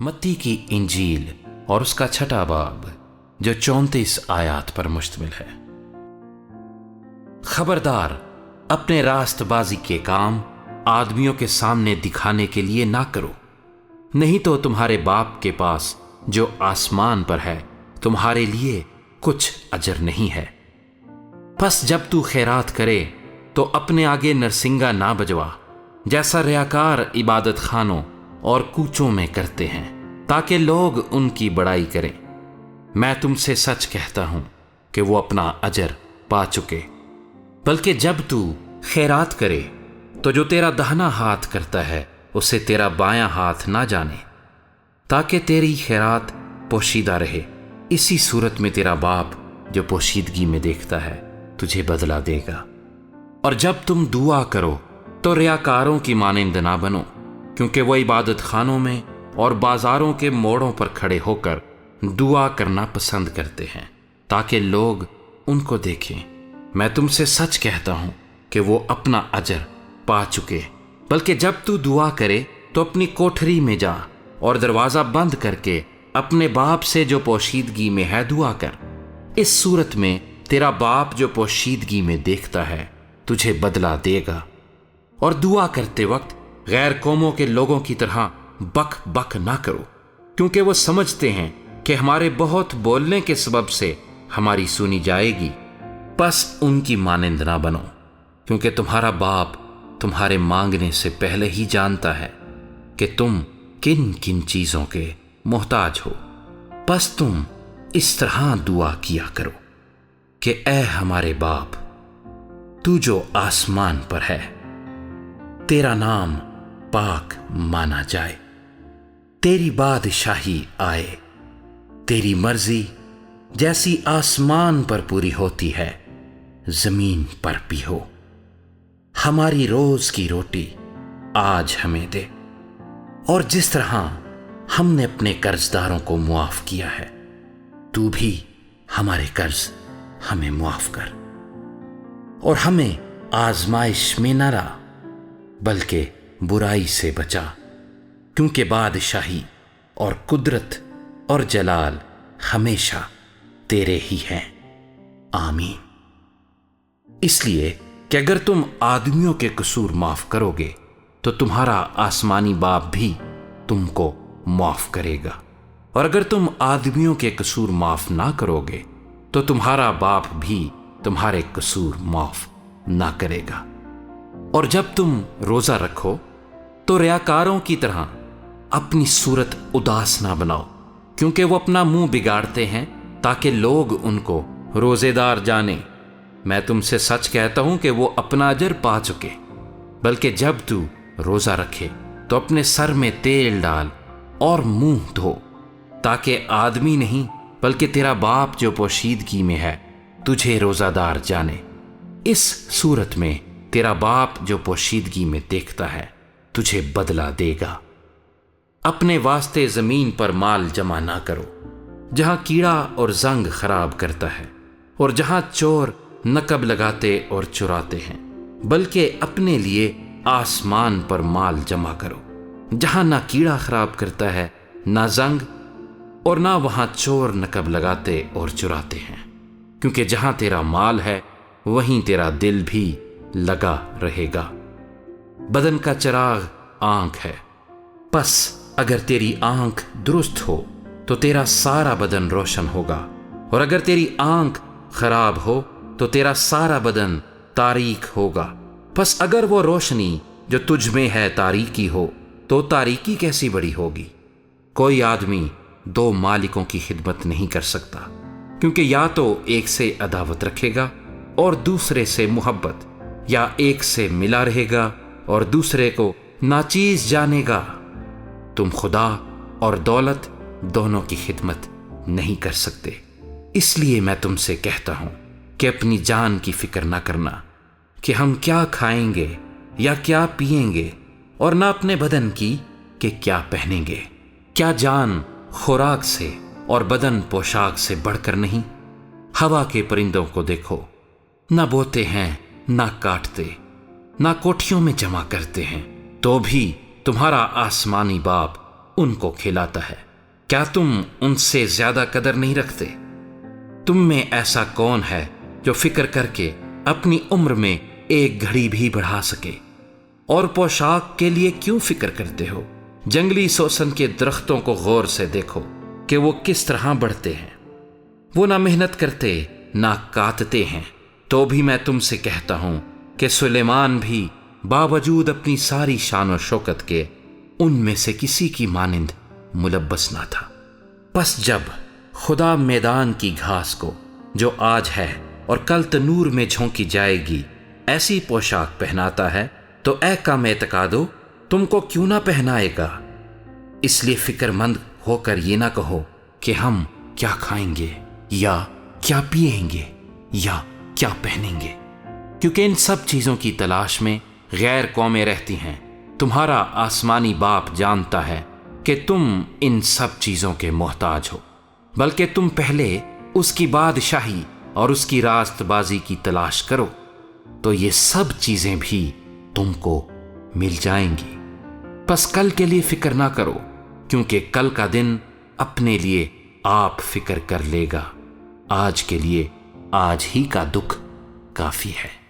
मत्ती की इंजील और उसका 6वां बाब जो 34 आयात पर मुश्तमिल है। खबरदार, अपने रास्तबाजी के काम आदमियों के सामने दिखाने के लिए ना करो, नहीं तो तुम्हारे बाप के पास जो आसमान पर है तुम्हारे लिए कुछ अजर नहीं है। बस जब तू खैरात करे तो अपने आगे नरसिंगा ना बजवा, जैसा रियाकार इबादत खानों और कूचों में करते हैं, ताकि लोग उनकी बड़ाई करें। मैं तुमसे सच कहता हूं कि वो अपना अजर पा चुके। बल्कि जब तू खैरात करे तो जो तेरा दाहिना हाथ करता है उसे तेरा बायां हाथ ना जाने, ताकि तेरी खैरात पोशीदा रहे। इसी सूरत में तेरा बाप जो पोशीदगी में देखता है तुझे बदला देगा। और जब तुम दुआ करो तो रियाकारों की मानिंद ना बनो, क्योंकि वो इबादत खानों में और बाजारों के मोड़ों पर खड़े होकर दुआ करना पसंद करते हैं, ताकि लोग उनको देखें। मैं तुमसे सच कहता हूं कि वो अपना अजर पा चुके। बल्कि जब तू दुआ करे तो अपनी कोठरी में जा और दरवाजा बंद करके अपने बाप से जो पोशीदगी में है दुआ कर। इस सूरत में तेरा बाप जो पोशीदगी में देखता है तुझे बदला देगा। और दुआ करते वक्त गैर कौमों के लोगों की तरह बक बक ना करो, क्योंकि वो समझते हैं कि हमारे बहुत बोलने के सबब से हमारी सुनी जाएगी। बस उनकी मानिंद ना बनो, क्योंकि तुम्हारा बाप तुम्हारे मांगने से पहले ही जानता है कि तुम किन किन चीजों के मोहताज हो। बस तुम इस तरह दुआ किया करो कि ऐ हमारे बाप, तू जो आसमान पर है, तेरा नाम पाक माना जाए, तेरी बादशाही आए, तेरी मर्जी जैसी आसमान पर पूरी होती है जमीन पर भी हो। हमारी रोज की रोटी आज हमें दे, और जिस तरह हमने अपने कर्जदारों को मुआफ किया है, तू भी हमारे कर्ज हमें मुआफ कर। और हमें आजमाइश में न ला, बल्कि बुराई से बचा, क्योंकि बादशाही और कुदरत और जलाल हमेशा तेरे ही हैं। आमीन। इसलिए कि अगर तुम आदमियों के कसूर माफ करोगे तो तुम्हारा आसमानी बाप भी तुमको माफ करेगा, और अगर तुम आदमियों के कसूर माफ ना करोगे तो तुम्हारा बाप भी तुम्हारे कसूर माफ ना करेगा। और जब तुम रोजा रखो तो रियाकारों की तरह अपनी सूरत उदास ना बनाओ, क्योंकि वो अपना मुंह बिगाड़ते हैं ताकि लोग उनको रोजेदार जाने। मैं तुमसे सच कहता हूं कि वो अपना अजर पा चुके। बल्कि जब तू रोजा रखे तो अपने सर में तेल डाल और मुंह धो, ताकि आदमी नहीं बल्कि तेरा बाप जो पोशीदगी में है तुझे रोजादार जाने। इस सूरत में तेरा बाप जो पोशीदगी में देखता है तुझे बदला देगा। अपने वास्ते जमीन पर माल जमा ना करो, जहां कीड़ा और जंग खराब करता है और जहां चोर नकब लगाते और चुराते हैं, बल्कि अपने लिए आसमान पर माल जमा करो, जहां ना कीड़ा खराब करता है ना जंग, और ना वहां चोर नकब लगाते और चुराते हैं। क्योंकि जहां तेरा माल है वहीं तेरा दिल भी लगा रहेगा। बदन का चिराग आंख है। बस अगर तेरी आंख दुरुस्त हो तो तेरा सारा बदन रोशन होगा, और अगर तेरी आंख खराब हो तो तेरा सारा बदन तारीक होगा। बस अगर वो रोशनी जो तुझ में है तारीकी हो तो तारीकी कैसी बड़ी होगी। कोई आदमी 2 मालिकों की खिदमत नहीं कर सकता, क्योंकि या तो एक से अदावत रखेगा और दूसरे से मोहब्बत, या एक से मिला रहेगा और दूसरे को नाचीज जानेगा। तुम खुदा और दौलत दोनों की खिदमत नहीं कर सकते। इसलिए मैं तुमसे कहता हूं कि अपनी जान की फिक्र ना करना कि हम क्या खाएंगे या क्या पिएंगे, और ना अपने बदन की कि क्या पहनेंगे। क्या जान खुराक से और बदन पोशाक से बढ़कर नहीं? हवा के परिंदों को देखो, ना बोते हैं ना काटते, ना कोठियों में जमा करते हैं, तो भी तुम्हारा आसमानी बाप ان کو کھلاتا ہے۔ کیا تم ان سے زیادہ قدر نہیں رکھتے؟ تم میں ایسا کون ہے جو فکر کر کے اپنی عمر میں ایک گھڑی بھی بڑھا سکے؟ اور پوشاک کے لیے کیوں فکر کرتے ہو؟ جنگلی سوسن کے درختوں کو غور سے دیکھو کہ وہ کس طرح بڑھتے ہیں۔ وہ نہ محنت کرتے نہ کاٹتے ہیں، تو بھی میں تم سے کہتا ہوں کہ سلیمان بھی باوجود اپنی ساری شان و شوکت کے ان میں سے کسی کی مانند ملبس نہ تھا۔ پس جب خدا میدان کی گھاس کو جو آج ہے اور کل تنور میں جھونکی جائے گی ایسی پوشاک پہناتا ہے، تو اے کم اعتقادو، تم کو کیوں نہ پہنائے گا؟ اس لیے فکر مند ہو کر یہ نہ کہو کہ ہم کیا کھائیں گے یا کیا پیئیں گے یا کیا پہنیں گے، کیونکہ ان سب چیزوں کی تلاش میں غیر قومیں رہتی ہیں۔ تمہارا آسمانی باپ جانتا ہے کہ تم ان سب چیزوں کے محتاج ہو، بلکہ تم پہلے اس کی بادشاہی اور اس کی راست بازی کی تلاش کرو، تو یہ سب چیزیں بھی تم کو مل جائیں گی۔ پس کل کے لیے فکر نہ کرو، کیونکہ کل کا دن اپنے لیے آپ فکر کر لے گا۔ آج کے لیے آج ہی کا دکھ کافی ہے۔